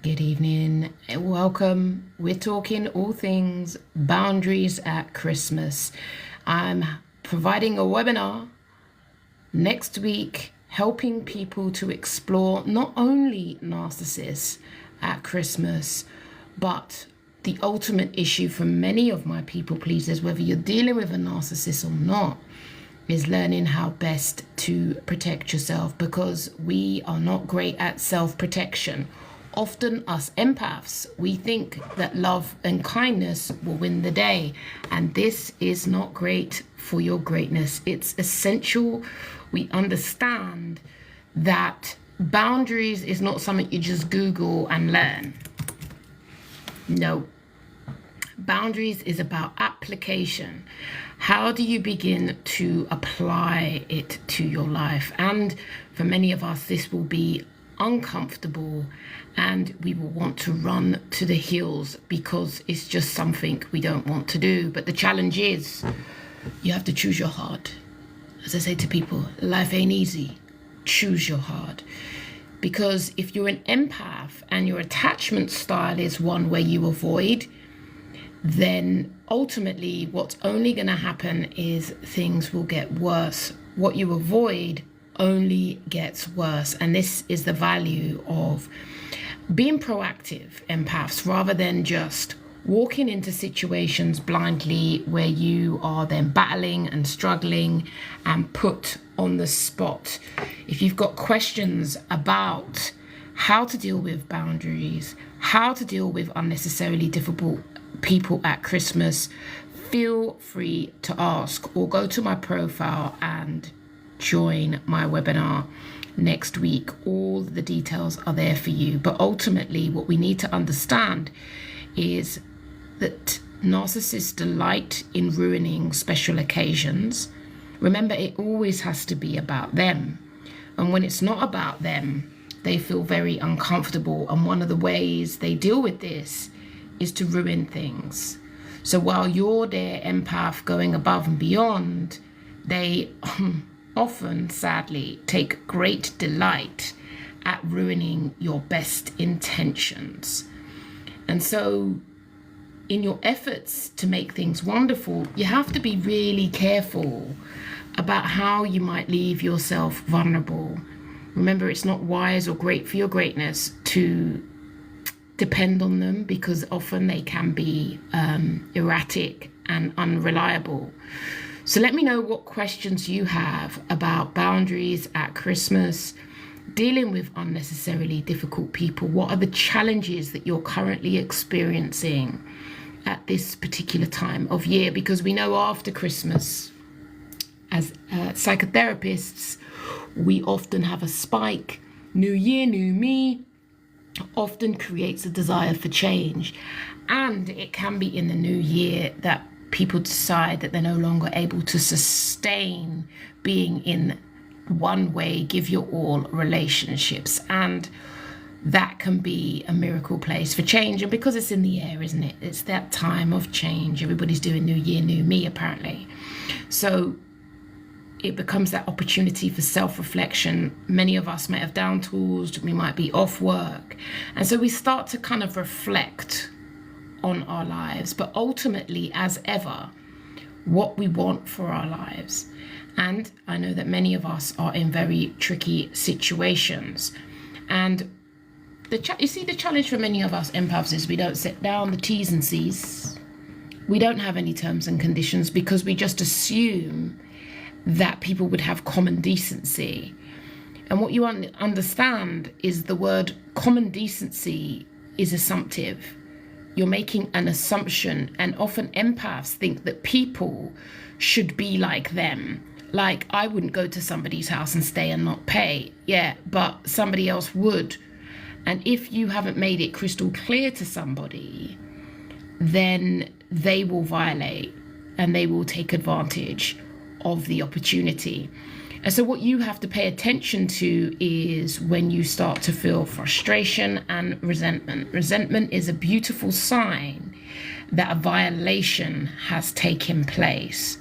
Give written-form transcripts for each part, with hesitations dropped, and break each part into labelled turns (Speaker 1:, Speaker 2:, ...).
Speaker 1: Good evening. Welcome. We're talking all things boundaries at Christmas. I'm providing a webinar next week helping people to explore not only narcissists at Christmas, but the ultimate issue for many of my people pleasers, whether you're dealing with a narcissist or not, is learning how best to protect yourself, because we are not great at self-protection. Often us empaths, we think that love and kindness will win the day, and this is not great for your greatness. It's essential we understand that boundaries is not something you just Google and learn. No. Boundaries is about application. How do you begin to apply it to your life? And for many of us, this will be uncomfortable and we will want to run to the hills because it's just something we don't want to do. But the challenge is you have to choose your heart. As I say to people, life ain't easy. Choose your heart. Because if you're an empath and your attachment style is one where you avoid, then ultimately what's only going to happen is things will get worse. What you avoid only gets worse. And this is the value of being proactive empaths, rather than just walking into situations blindly where you are then battling and struggling and put on the spot. If you've got questions about how to deal with boundaries, how to deal with unnecessarily difficult people at Christmas, feel free to ask, or go to my profile and join my webinar next week. All the details are there for you. But ultimately, what we need to understand is that narcissists delight in ruining special occasions. Remember, it always has to be about them. And when it's not about them, they feel very uncomfortable. And one of the ways they deal with this is to ruin things. So while you're their empath going above and beyond, they often, sadly, take great delight at ruining your best intentions. And so in your efforts to make things wonderful, you have to be really careful about how you might leave yourself vulnerable. Remember, it's not wise or great for your greatness to depend on them, because often they can be erratic and unreliable. So let me know what questions you have about boundaries at Christmas, dealing with unnecessarily difficult people. What are the challenges that you're currently experiencing at this particular time of year? Because we know after Christmas, as psychotherapists, we often have a spike. New year, new me often creates a desire for change. And it can be in the new year that people decide that they're no longer able to sustain being in one way, give your all relationships. And that can be a miracle place for change. And because it's in the air, isn't it? It's that time of change. Everybody's doing new year, new me, apparently. So it becomes that opportunity for self-reflection. Many of us may have down tools, we might be off work. And so we start to kind of reflect on our lives, but ultimately, as ever, what we want for our lives. And I know that many of us are in very tricky situations. And you see, the challenge for many of us empaths is we don't set down the T's and C's. We don't have any terms and conditions because we just assume that people would have common decency. And what you understand is the word common decency is assumptive. You're making an assumption, and often empaths think that people should be like them. Like, I wouldn't go to somebody's house and stay and not pay. Yeah, but somebody else would. And if you haven't made it crystal clear to somebody, then they will violate and they will take advantage of the opportunity. And so what you have to pay attention to is when you start to feel frustration and resentment. Resentment is a beautiful sign that a violation has taken place.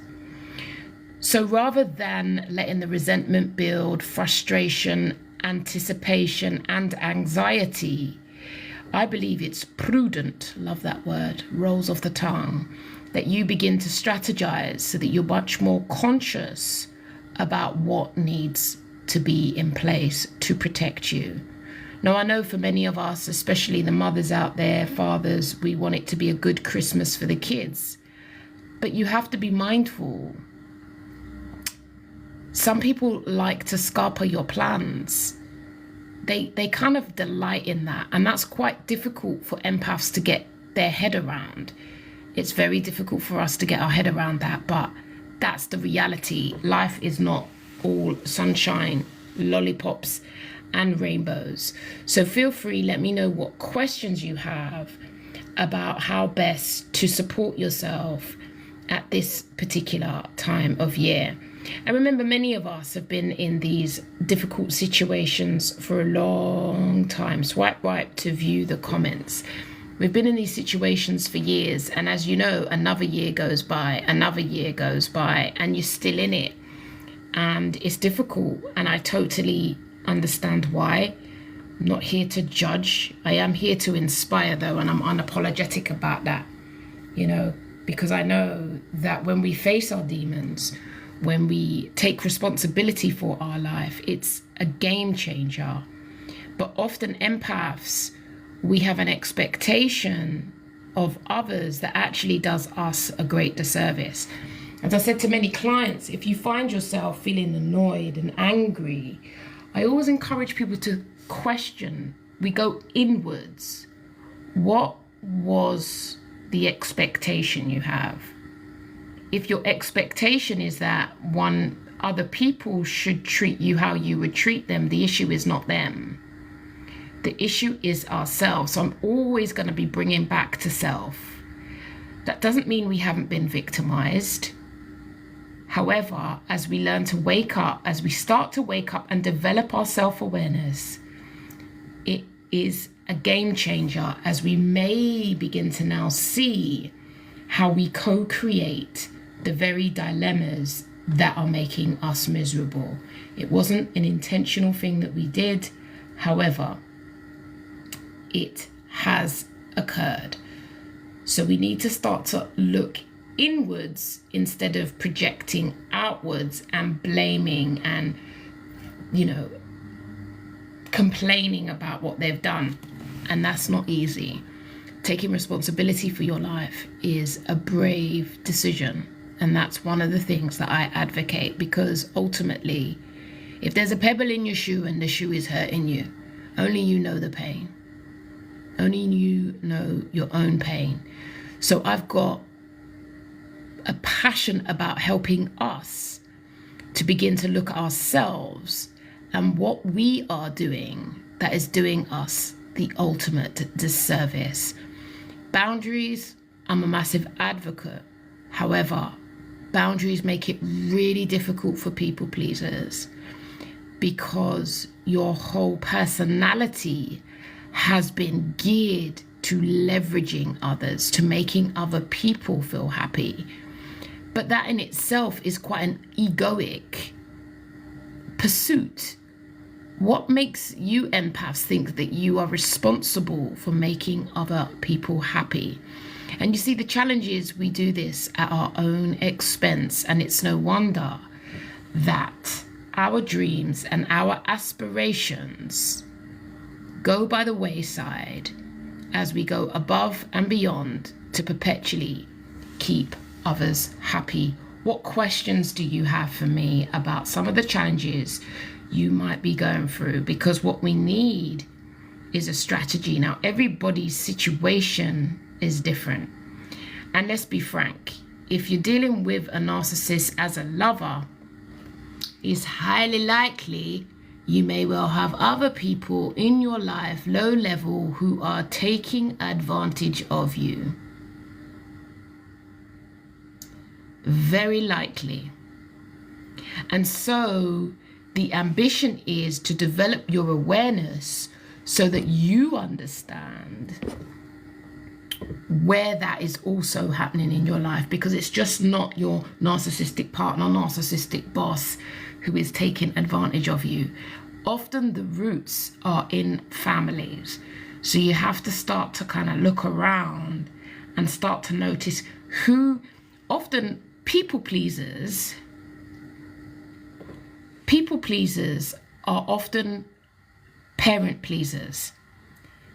Speaker 1: So rather than letting the resentment build, frustration, anticipation, and anxiety, I believe it's prudent, love that word, rolls off the tongue, that you begin to strategize so that you're much more conscious about what needs to be in place to protect you. Now, I know for many of us, especially the mothers out there, fathers, we want it to be a good Christmas for the kids. But you have to be mindful. Some people like to scupper your plans. They kind of delight in that. And that's quite difficult for empaths to get their head around. It's very difficult for us to get our head around that. But that's the reality. Life is not all sunshine, lollipops, and rainbows. So feel free, let me know what questions you have about how best to support yourself at this particular time of year. And remember, many of us have been in these difficult situations for a long time. Swipe right to view the comments. We've been in these situations for years, and as you know, another year goes by, another year goes by, and you're still in it. And it's difficult, and I totally understand why. I'm not here to judge. I am here to inspire, though, and I'm unapologetic about that, because I know that when we face our demons, when we take responsibility for our life, it's a game changer. But often empaths, we have an expectation of others that actually does us a great disservice. As I said to many clients, if you find yourself feeling annoyed and angry, I always encourage people to question. We go inwards. What was the expectation you have? If your expectation is that other people should treat you how you would treat them, the issue is not them. The issue is ourselves. So I'm always going to be bringing back to self. That doesn't mean we haven't been victimized. However, as we learn to wake up, as we start to wake up and develop our self-awareness, it is a game changer as we may begin to now see how we co-create the very dilemmas that are making us miserable. It wasn't an intentional thing that we did. However, it has occurred. So we need to start to look inwards instead of projecting outwards and blaming and, complaining about what they've done. And that's not easy. Taking responsibility for your life is a brave decision. And that's one of the things that I advocate, because ultimately, if there's a pebble in your shoe and the shoe is hurting you, only you know the pain. Only you know your own pain. So I've got a passion about helping us to begin to look at ourselves and what we are doing that is doing us the ultimate disservice. Boundaries, I'm a massive advocate. However, boundaries make it really difficult for people pleasers because your whole personality has been geared to leveraging others, to making other people feel happy. But that in itself is quite an egoic pursuit. What makes you empaths think that you are responsible for making other people happy? And you see, the challenge is we do this at our own expense, and it's no wonder that our dreams and our aspirations go by the wayside as we go above and beyond to perpetually keep others happy. What questions do you have for me about some of the challenges you might be going through? Because what we need is a strategy. Now, everybody's situation is different. And let's be frank, if you're dealing with a narcissist as a lover, it's highly likely you may well have other people in your life, low level, who are taking advantage of you. Very likely. And so the ambition is to develop your awareness so that you understand where that is also happening in your life, because it's just not your narcissistic partner, narcissistic boss who is taking advantage of you. Often the roots are in families. So you have to start to kind of look around and start to notice who, often people pleasers are often parent pleasers.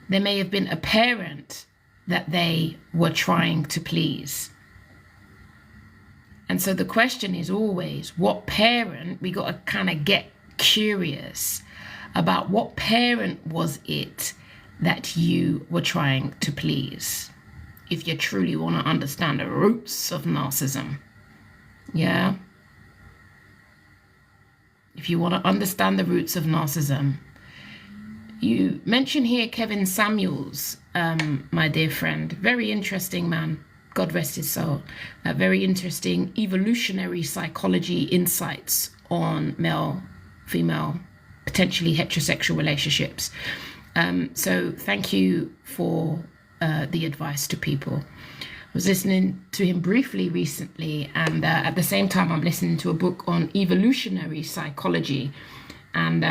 Speaker 1: There may have been a parent that they were trying to please. And so the question is always, what parent, we got to kind of get curious about what parent was it that you were trying to please, if you truly want to understand the roots of narcissism. Yeah? If you want to understand the roots of narcissism. You mention here Kevin Samuels, my dear friend. Very interesting man. God rest his soul. Very interesting evolutionary psychology insights on male, female, potentially heterosexual relationships. So thank you for the advice to people. I was listening to him briefly recently, and at the same time I'm listening to a book on evolutionary psychology, and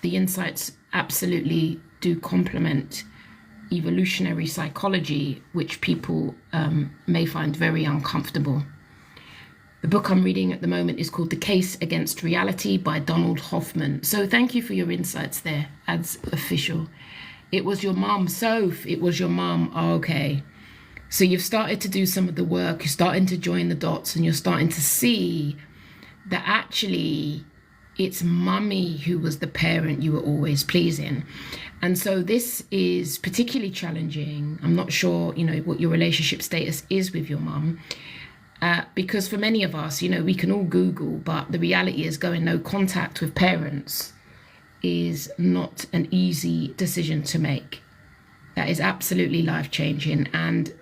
Speaker 1: the insights absolutely do complement evolutionary psychology, which people may find very uncomfortable. The book I'm reading at the moment is called The Case Against Reality by Donald Hoffman. So thank you for your insights there, as official. It was your mum, Soph. It was your mum. Oh, okay. So you've started to do some of the work. You're starting to join the dots, and you're starting to see that actually it's mummy who was the parent you were always pleasing. And so this is particularly challenging. I'm not sure, what your relationship status is with your mum. Because for many of us, we can all Google, but the reality is going no contact with parents is not an easy decision to make. That is absolutely life-changing. And,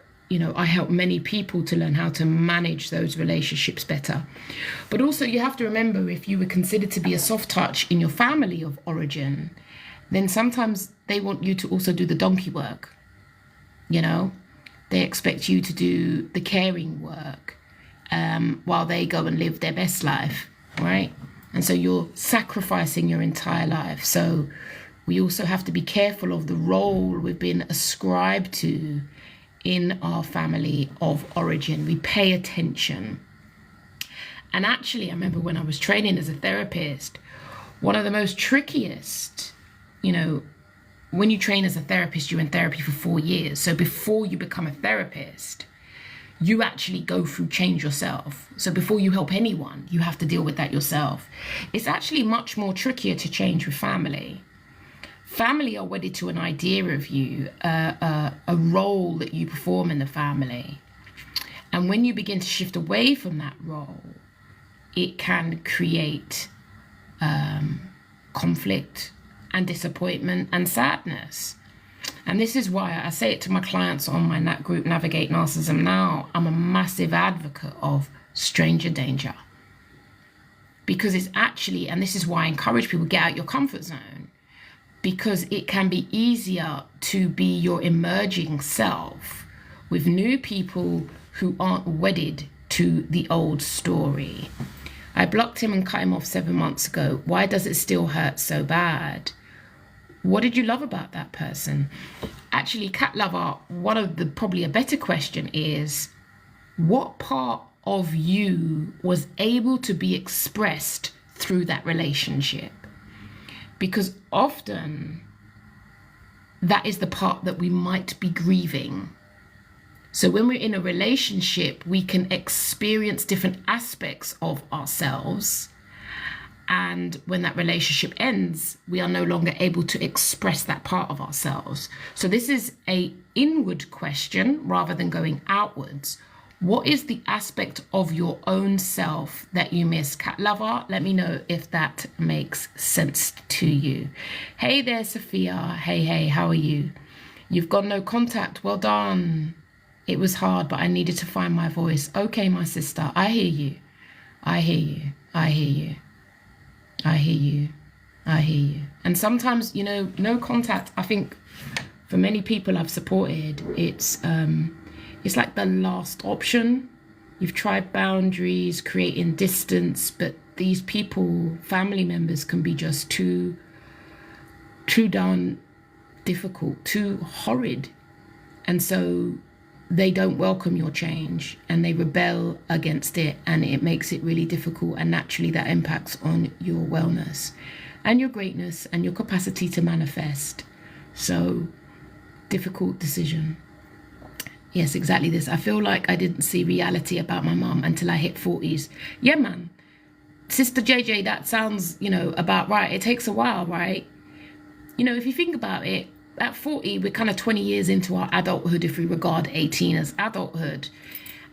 Speaker 1: I help many people to learn how to manage those relationships better. But also you have to remember, if you were considered to be a soft touch in your family of origin, then sometimes they want you to also do the donkey work. They expect you to do the caring work while they go and live their best life, right? And so you're sacrificing your entire life. So we also have to be careful of the role we've been ascribed to in our family of origin. We pay attention. And actually, I remember when I was training as a therapist, one of the most trickiest, when you train as a therapist, you're in therapy for 4 years. So before you become a therapist, you actually go through change yourself. So before you help anyone, you have to deal with that yourself. It's actually much more trickier to change with family. Family are wedded to an idea of you, a role that you perform in the family. And when you begin to shift away from that role, it can create conflict and disappointment and sadness. And this is why I say it to my clients on my Nat group, Navigate Narcissism Now. I'm a massive advocate of stranger danger. Because it's actually, and this is why I encourage people, get out your comfort zone. Because it can be easier to be your emerging self with new people who aren't wedded to the old story. I blocked him and cut him off 7 months ago. Why does it still hurt so bad? What did you love about that person? Actually, cat lover, one of the, probably a better question is, what part of you was able to be expressed through that relationship? Because often that is the part that we might be grieving. So when we're in a relationship, we can experience different aspects of ourselves. And when that relationship ends, we are no longer able to express that part of ourselves. So this is an inward question rather than going outwards. What is the aspect of your own self that you miss? Cat lover, let me know if that makes sense to you. Hey there, Sophia. Hey, how are you? You've got no contact. Well done. It was hard, but I needed to find my voice. Okay, my sister, I hear you. I hear you. I hear you. I hear you. I hear you. And sometimes, no contact. I think for many people I've supported, it's like the last option. You've tried boundaries, creating distance, but these people, family members, can be just too darn difficult, too horrid. And so they don't welcome your change and they rebel against it, and it makes it really difficult, and naturally that impacts on your wellness and your greatness and your capacity to manifest. So difficult decision. Yes, exactly this. I feel like I didn't see reality about my mum until I hit 40s. Yeah, man. Sister JJ, that sounds, about right. It takes a while, right? If you think about it, at 40, we're kind of 20 years into our adulthood, if we regard 18 as adulthood.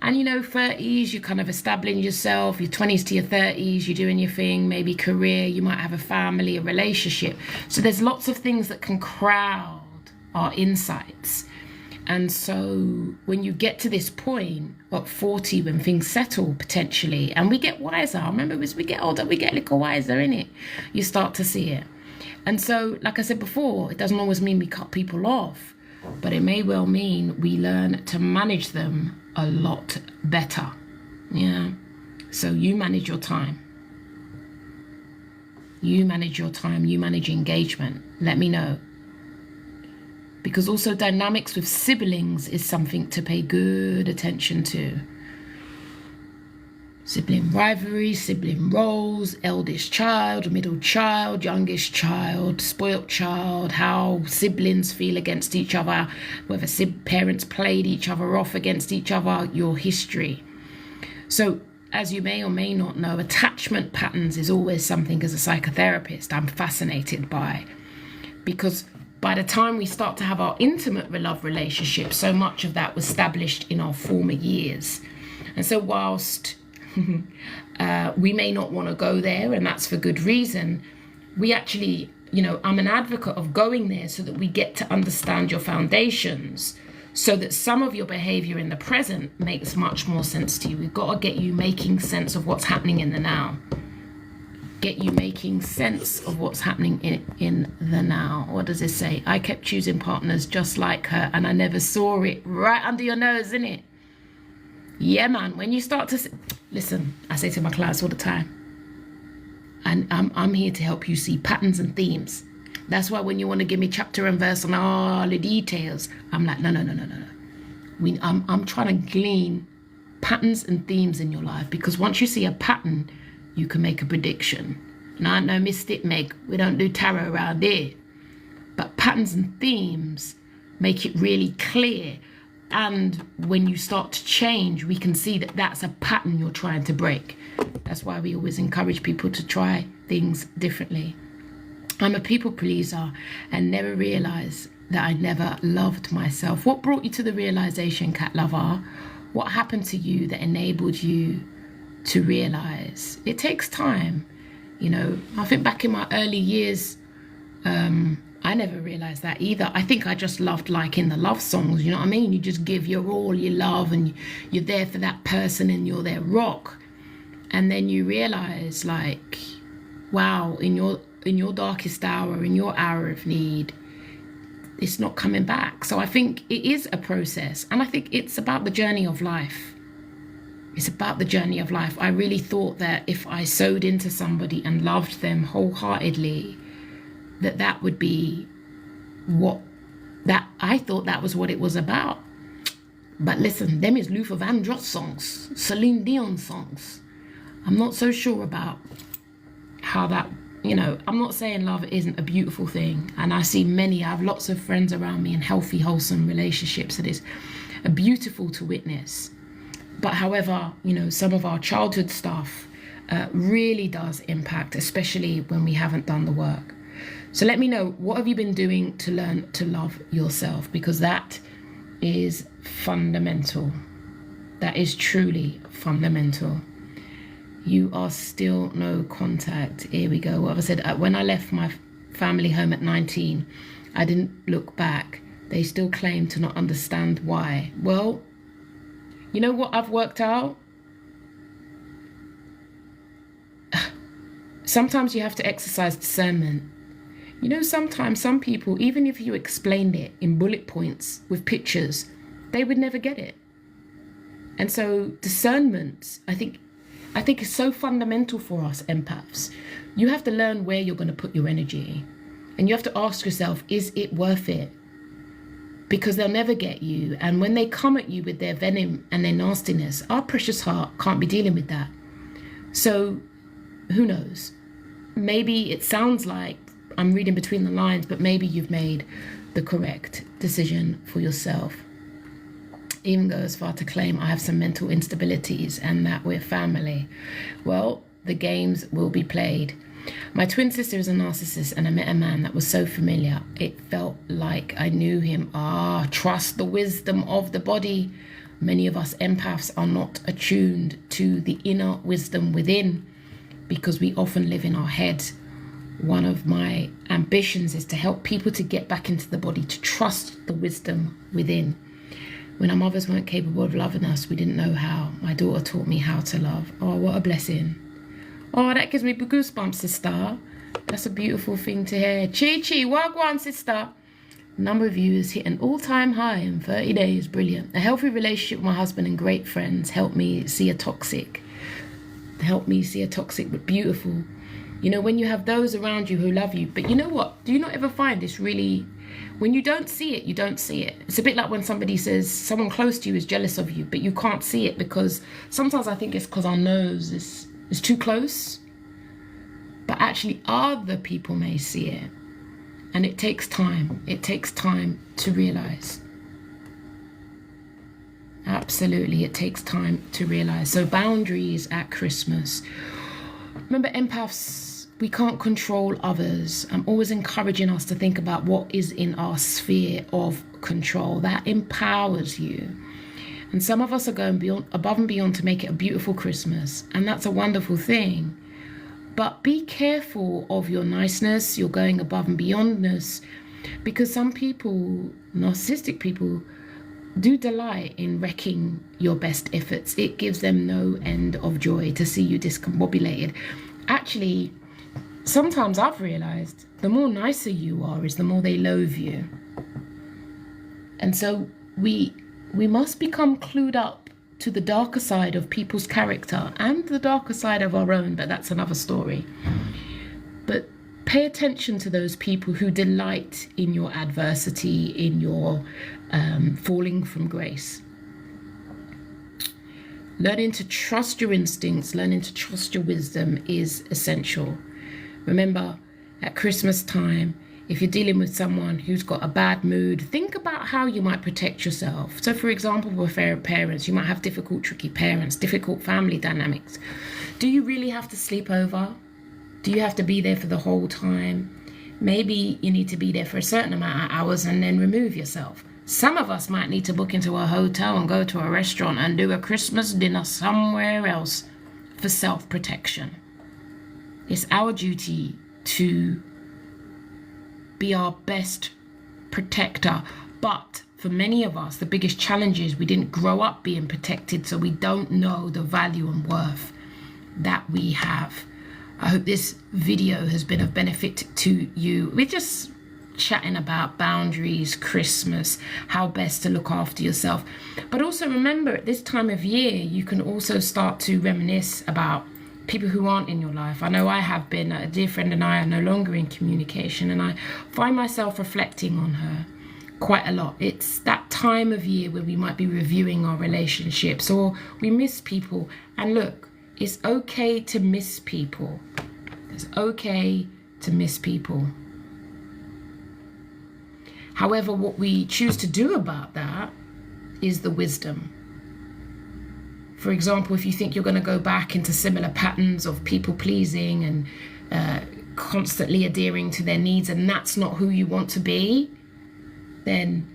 Speaker 1: And, 30s, you're kind of establishing yourself. Your 20s to your 30s, you're doing your thing, maybe career. You might have a family, a relationship. So there's lots of things that can crowd our insights. And so when you get to this point at 40, when things settle potentially, and we get wiser, remember, as we get older, we get a little wiser, innit? You start to see it. And so, like I said before, it doesn't always mean we cut people off, but it may well mean we learn to manage them a lot better. Yeah. So you manage your time. You manage your time. You manage engagement. Let me know. Because also dynamics with siblings is something to pay good attention to. Sibling rivalry, sibling roles, eldest child, middle child, youngest child, spoilt child, how siblings feel against each other, whether parents played each other off against each other, your history. So, as you may or may not know, attachment patterns is always something as a psychotherapist I'm fascinated by. Because by the time we start to have our intimate love relationship, so much of that was established in our former years. And so whilst we may not want to go there, and that's for good reason, we actually, I'm an advocate of going there so that we get to understand your foundations, so that some of your behavior in the present makes much more sense to you. We've got to get you making sense of what's happening in the now. Get you making sense of what's happening in the now. What does it say? I kept choosing partners just like her and I never saw it. Right under your nose, isn't it? Yeah, man. When you start to listen, I say to my clients all the time, and I'm here to help you see patterns and themes. That's why when you want to give me chapter and verse on all the details, I'm like, no. I'm trying to glean patterns and themes in your life, because once you see a pattern, you can make a prediction. And I know Mystic Meg, we don't do tarot around here. But patterns and themes make it really clear. And when you start to change, we can see that that's a pattern you're trying to break. That's why we always encourage people to try things differently. I'm a people pleaser and never realized that I never loved myself. What brought you to the realization, cat lover? What happened to you that enabled you to realize? It takes time. I think back in my early years, I never realized that either. I think I just loved liking the love songs, you know what I mean? You just give your all, your love, and you're there for that person and you're their rock. And then you realize, like, wow, in your darkest hour, in your hour of need, it's not coming back. So I think it is a process. And I think it's about the journey of life. It's about the journey of life. I really thought that if I sewed into somebody and loved them wholeheartedly, that would be I thought that was what it was about. But listen, them is Luther Vandross songs, Celine Dion songs. I'm not so sure about how that, I'm not saying love isn't a beautiful thing. And I have lots of friends around me in healthy, wholesome relationships. It is beautiful to witness. But however, some of our childhood stuff really does impact, especially when we haven't done the work. So let me know, what have you been doing to learn to love yourself? Because that is fundamental. That is truly fundamental. You are still no contact. Here we go. What have I said? When I left my family home at 19, I didn't look back. They still claim to not understand why. Well, you know what I've worked out? Sometimes you have to exercise discernment. Sometimes some people, even if you explained it in bullet points with pictures, they would never get it. And so discernment, I think is so fundamental for us empaths. You have to learn where you're going to put your energy. And you have to ask yourself, is it worth it? Because they'll never get you. And when they come at you with their venom and their nastiness, our precious heart can't be dealing with that. So who knows? Maybe it sounds like I'm reading between the lines, but maybe you've made the correct decision for yourself. Even go as far to claim I have some mental instabilities and that we're family. Well, the games will be played. My twin sister is a narcissist, and I met a man that was so familiar. It felt like I knew him. Trust the wisdom of the body. Many of us empaths are not attuned to the inner wisdom within because we often live in our head. One of my ambitions is to help people to get back into the body, to trust the wisdom within. When our mothers weren't capable of loving us, we didn't know how. My daughter taught me how to love. Oh, what a blessing. Oh, that gives me goosebumps, sister. That's a beautiful thing to hear. Chi, wagwan, sister. Number of views hit an all-time high in 30 days. Brilliant. A healthy relationship with my husband and great friends helped me see a toxic. But beautiful. You know, when you have those around you who love you. But you know what? Do you not ever find this really... When you don't see it, you don't see it. It's a bit like when somebody says someone close to you is jealous of you, but you can't see it because sometimes I think it's because our nose is too close. But actually other people may see it. And it takes time. It takes time to realize. Absolutely, it takes time to realize. So boundaries at Christmas. Remember, empaths, we can't control others. I'm always encouraging us to think about what is in our sphere of control. That empowers you. And some of us are going above and beyond to make it a beautiful Christmas. And that's a wonderful thing. But be careful of your niceness, your going above and beyondness. Because some people, narcissistic people, do delight in wrecking your best efforts. It gives them no end of joy to see you discombobulated. Actually, sometimes I've realized the more nicer you are is the more they loathe you. And so we must become clued up to the darker side of people's character and the darker side of our own, but that's another story. But pay attention to those people who delight in your adversity, in your falling from grace. Learning to trust your instincts, learning to trust your wisdom is essential. Remember, at Christmas time, if you're dealing with someone who's got a bad mood, think about how you might protect yourself. So, for example, with parents, you might have difficult, tricky parents, difficult family dynamics. Do you really have to sleep over? Do you have to be there for the whole time? Maybe you need to be there for a certain amount of hours and then remove yourself. Some of us might need to book into a hotel and go to a restaurant and do a Christmas dinner somewhere else for self-protection. It's our duty to be our best protector. But for many of us, the biggest challenge is we didn't grow up being protected, so we don't know the value and worth that we have. I hope this video has been of benefit to you. We're just chatting about boundaries, Christmas, how best to look after yourself. But also remember, at this time of year, you can also start to reminisce about people who aren't in your life. I know I have been. A dear friend and I are no longer in communication, and I find myself reflecting on her quite a lot. It's that time of year where we might be reviewing our relationships, or we miss people. And look, it's okay to miss people. It's okay to miss people. However, what we choose to do about that is the wisdom. For example, if you think you're going to go back into similar patterns of people pleasing and constantly adhering to their needs, and that's not who you want to be, then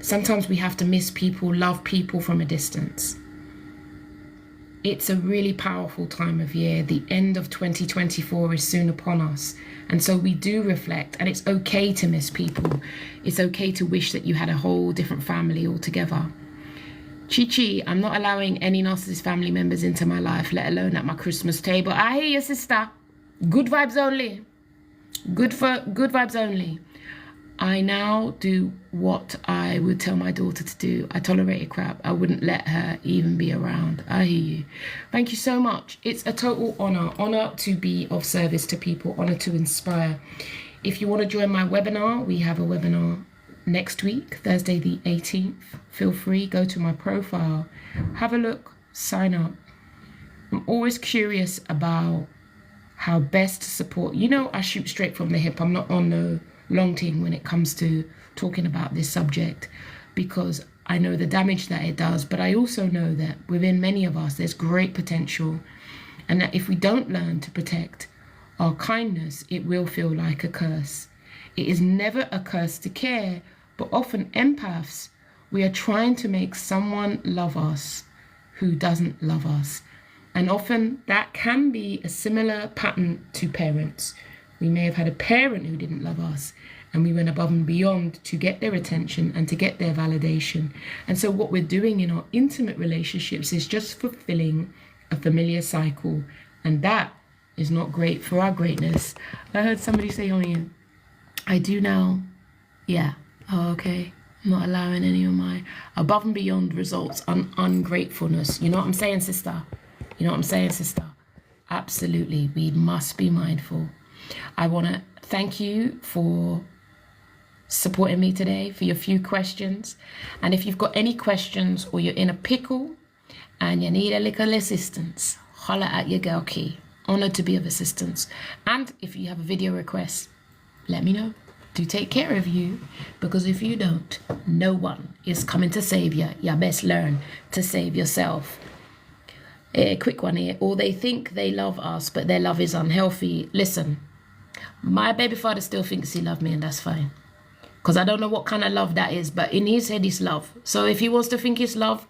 Speaker 1: sometimes we have to miss people, love people from a distance. It's a really powerful time of year. The end of 2024 is soon upon us. And so we do reflect, and it's okay to miss people. It's okay to wish that you had a whole different family altogether. Chi, I'm not allowing any narcissist family members into my life, let alone at my Christmas table. I hear you, sister. Good vibes only. Good vibes only. I now do what I would tell my daughter to do. I tolerated crap. I wouldn't let her even be around. I hear you. Thank you so much. It's a total honor. Honor to be of service to people. Honor to inspire. If you want to join my webinar, we have a webinar next week, Thursday the 18th. Feel free, go to my profile, have a look, sign up. I'm always curious about how best to support. You know, I shoot straight from the hip. I'm not on the long thing when it comes to talking about this subject, because I know the damage that it does, but I also know that within many of us, there's great potential, and that if we don't learn to protect our kindness, it will feel like a curse. It is never a curse to care, but often empaths, we are trying to make someone love us who doesn't love us. And often that can be a similar pattern to parents. We may have had a parent who didn't love us, and we went above and beyond to get their attention and to get their validation. And so what we're doing in our intimate relationships is just fulfilling a familiar cycle. And that is not great for our greatness. I heard somebody say, oh yeah, I do now. Yeah, oh, okay. I'm not allowing any of my above and beyond results on ungratefulness. You know what I'm saying, sister? You know what I'm saying, sister? Absolutely. We must be mindful. I want to thank you for supporting me today, for your few questions. And if you've got any questions or you're in a pickle and you need a little assistance, holler at your girl Key. Honored to be of assistance. And if you have a video request, let me know. Do take care of you, because if you don't, no one is coming to save you. You best learn to save yourself. A quick one here. Or they think they love us, but their love is unhealthy. Listen, my baby father still thinks he loves me, and that's fine. Because I don't know what kind of love that is, but in his head, it's love. So if he wants to think it's love,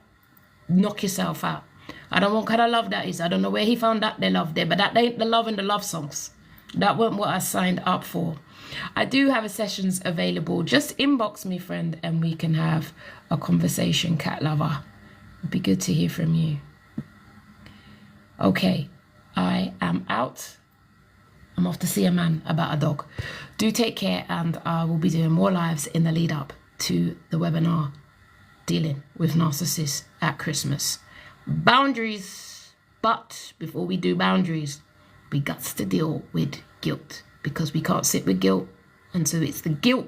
Speaker 1: knock yourself out. I don't know what kind of love that is. I don't know where he found that they love there, but that ain't the love in the love songs. That wasn't what I signed up for. I do have a sessions available. Just inbox me, friend, and we can have a conversation, cat lover. It'd be good to hear from you. Okay, I am out. I'm off to see a man about a dog. Do take care, and I will be doing more lives in the lead up to the webinar dealing with narcissists at Christmas. Boundaries, but before we do boundaries, we got to deal with guilt, because we can't sit with guilt. And so it's the guilt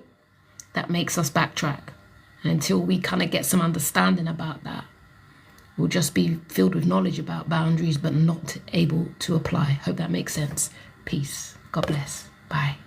Speaker 1: that makes us backtrack. And until we kind of get some understanding about that, we'll just be filled with knowledge about boundaries, but not able to apply. Hope that makes sense. Peace. God bless. Bye.